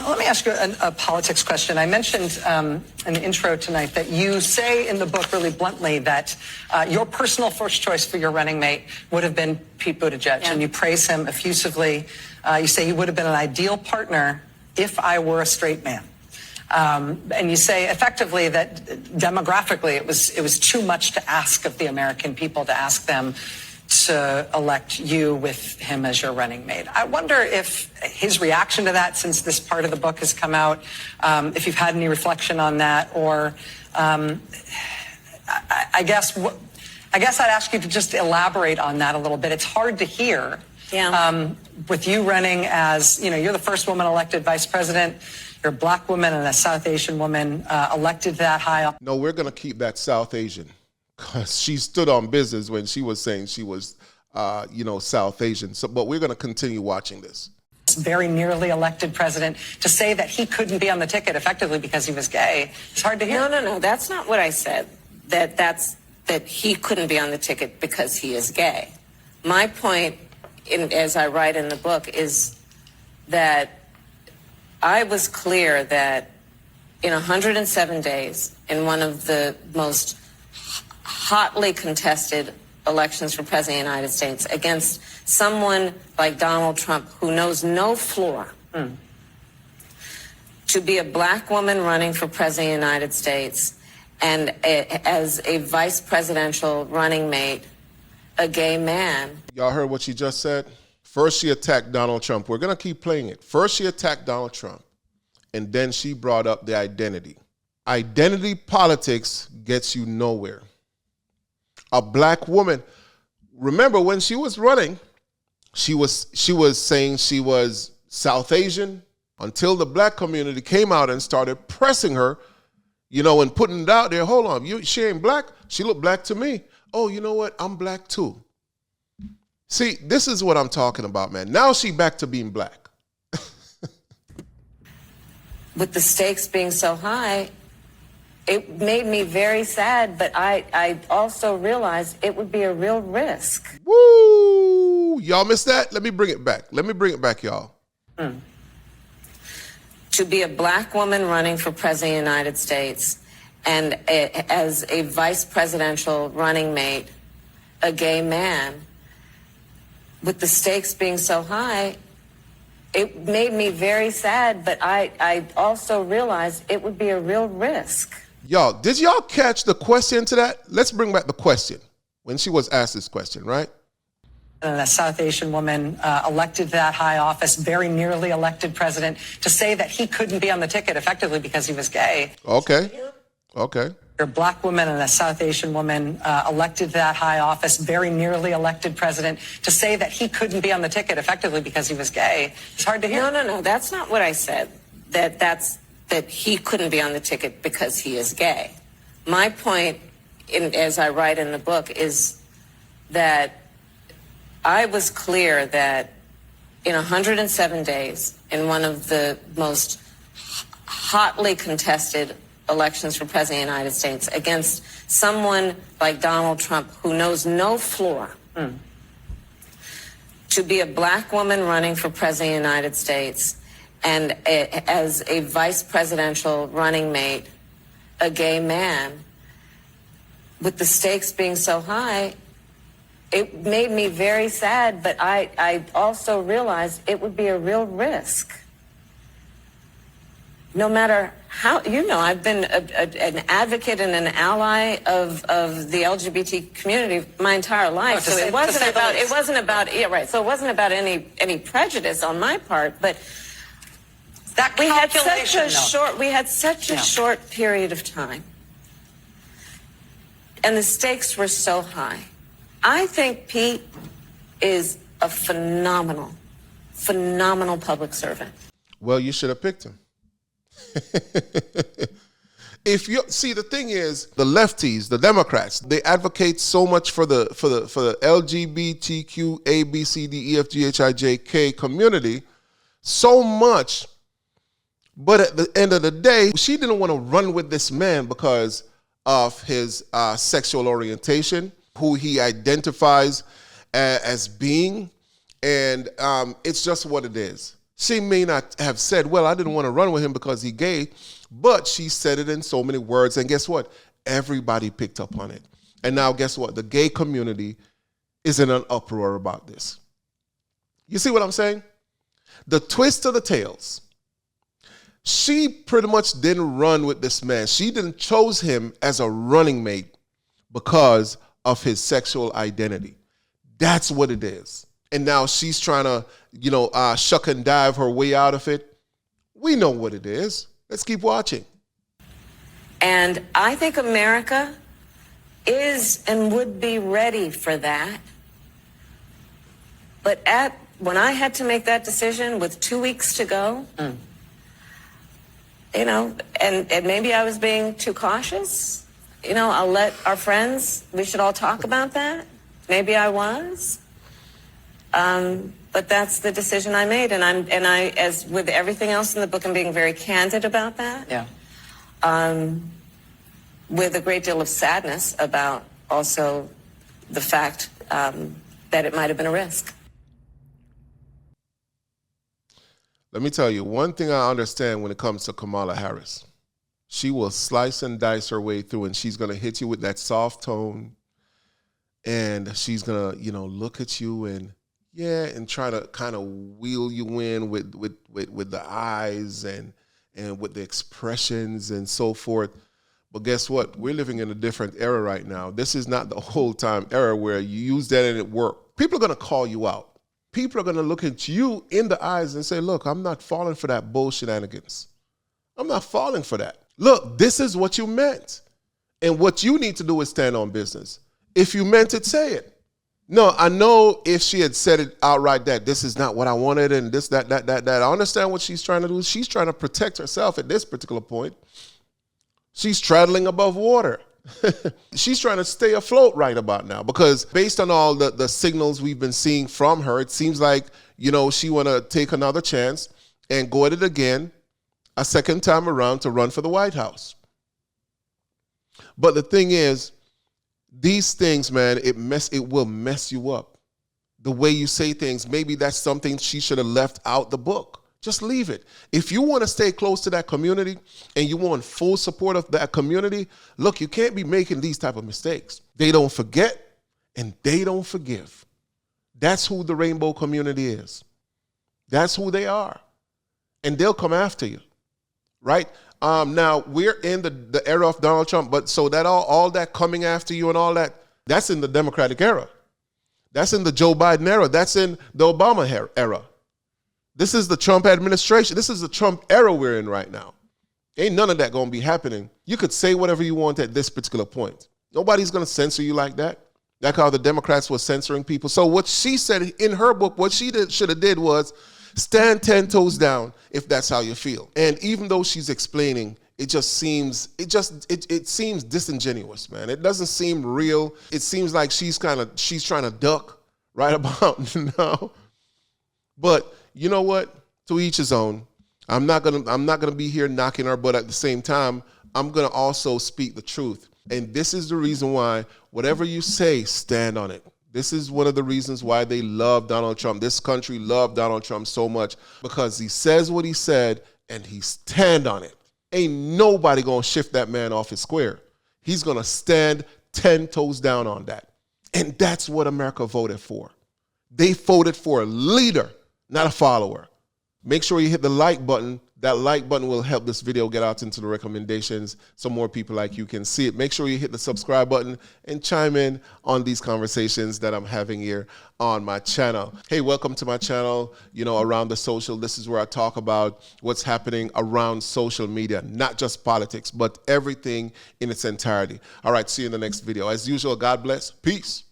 Let me ask you a politics question. I mentioned in the intro tonight that you say in the book really bluntly that your personal first choice for your running mate would have been Pete Buttigieg, and you praise him effusively. You say he would have been an ideal partner if I were a straight man. And you say effectively that demographically it was too much to ask of the American people to ask them to elect you with him as your running mate. I wonder if his reaction to that, since this part of the book has come out, if you've had any reflection on that, or I guess I'd ask you to just elaborate on that a little bit. It's hard to hear. Yeah. With you running as, you're the first woman elected vice president. You're a black woman and a South Asian woman elected that high. No, we're going to keep that South Asian, because she stood on business when she was saying she was, South Asian. So, but we're going to continue watching this. Very nearly elected president, to say that he couldn't be on the ticket effectively because he was gay. It's hard to hear. No. That's not what I said. That he couldn't be on the ticket because he is gay. My point, as I write in the book, is that I was clear that in 107 days, in one of the most hotly contested elections for president of the United States, against someone like Donald Trump who knows no floor, to be a black woman running for president of the United States and as a vice presidential running mate, a gay man. Y'all heard what she just said? First she attacked Donald Trump. We're going to keep playing it. First she attacked Donald Trump, and then she brought up the identity. Identity politics gets you nowhere. A black woman, remember when she was running, she was saying she was South Asian, until the black community came out and started pressing her, and putting it out there. Hold on, she ain't black? She looked black to me. Oh, you know what? I'm black too. See, this is what I'm talking about, man. Now she back to being black. With the stakes being so high, it made me very sad, but I also realized it would be a real risk. Woo! Y'all missed that? Let me bring it back. Y'all. To be a black woman running for president of the United States and as a vice presidential running mate, a gay man, with the stakes being so high, it made me very sad, but I also realized it would be a real risk. Y'all, did y'all catch the question to that? Let's bring back the question when she was asked this question, right? And a South Asian woman elected that high office, very nearly elected president, to say that he couldn't be on the ticket effectively because he was gay. Okay. You're a black woman and a South Asian woman elected that high office, very nearly elected president, to say that he couldn't be on the ticket effectively because he was gay. It's hard to hear. No. That's not what I said. That he couldn't be on the ticket because he is gay. My point, as I write in the book, is that I was clear that in 107 days, in one of the most hotly contested elections for president of the United States, against someone like Donald Trump who knows no floor, to be a black woman running for president of the United States and as a vice presidential running mate, a gay man, with the stakes being so high, it made me very sad, but I also realized it would be a real risk. No matter how, I've been an advocate and an ally of the LGBT community my entire life. So it wasn't about any prejudice on my part, but that we had such a short period of time, and the stakes were so high. I think Pete is a phenomenal public servant. Well, you should have picked him. If you see, the thing is, the lefties, the Democrats, they advocate so much for the LGBTQ A B C D E F G H I J K community, so much. But at the end of the day, she didn't want to run with this man because of his sexual orientation, who he identifies as being, and it's just what it is. She may not have said, well, I didn't want to run with him because he's gay, but she said it in so many words. And guess what? Everybody picked up on it. And now guess what? The gay community is in an uproar about this. You see what I'm saying? The twist of the tails. She pretty much didn't run with this man. She didn't chose him as a running mate because of his sexual identity. That's what it is. And now she's trying to, shuck and dive her way out of it. We know what it is. Let's keep watching. And I think America is and would be ready for that. But when I had to make that decision with 2 weeks to go, and maybe I was being too cautious. I'll let our friends, we should all talk about that. Maybe I was. But that's the decision I made. And I, as with everything else in the book, I'm being very candid about that. Yeah. With a great deal of sadness about also the fact that it might have been a risk. Let me tell you, one thing I understand when it comes to Kamala Harris. She will slice and dice her way through, and she's going to hit you with that soft tone, and she's going to, look at you and try to kind of wheel you in with the eyes and with the expressions and so forth. But guess what? We're living in a different era right now. This is not the old time era where you use that and it worked. People are going to call you out. People are going to look at you in the eyes and say, look, I'm not falling for that bullshit shenanigans. I'm not falling for that. Look, this is what you meant. And what you need to do is stand on business. If you meant it, say it. No, I know if she had said it outright that this is not what I wanted and this, that. I understand what she's trying to do. She's trying to protect herself at this particular point. She's straddling above water. She's trying to stay afloat right about now because based on all the signals we've been seeing from her, it seems like, she want to take another chance and go at it again a second time around to run for the White House. But the thing is, these things, man, it will mess you up. The way you say things, maybe that's something she should have left out the book. Just leave it. If you want to stay close to that community and you want full support of that community, look, you can't be making these type of mistakes. They don't forget and they don't forgive. That's who the rainbow community is. That's who they are. And they'll come after you, right? Now, we're in the era of Donald Trump, but so that all that coming after you and all that, that's in the Democratic era. That's in the Joe Biden era. That's in the Obama era. This is the Trump administration. This is the Trump era we're in right now. Ain't none of that going to be happening. You could say whatever you want at this particular point. Nobody's going to censor you like that. Like how the Democrats were censoring people. So what she said in her book, what she should have did was stand 10 toes down if that's how you feel. And even though she's explaining, it seems disingenuous, man. It doesn't seem real. It seems like she's trying to duck right about now. But you know what? To each his own. I'm not gonna be here knocking our butt at the same time. I'm gonna also speak the truth. And this is the reason why whatever you say, stand on it. This is one of the reasons why they love Donald Trump. This country loved Donald Trump so much because he says what he said and he stand on it. Ain't nobody gonna shift that man off his square. He's gonna stand 10 toes down on that. And that's what America voted for. They voted for a leader, not a follower. Make sure you hit the like button. That like button will help this video get out into the recommendations so more people like you can see it. Make sure you hit the subscribe button and chime in on these conversations that I'm having here on my channel. Hey, welcome to my channel, Around the Social. This is where I talk about what's happening around social media, not just politics, but everything in its entirety. All right, see you in the next video. As usual, God bless. Peace.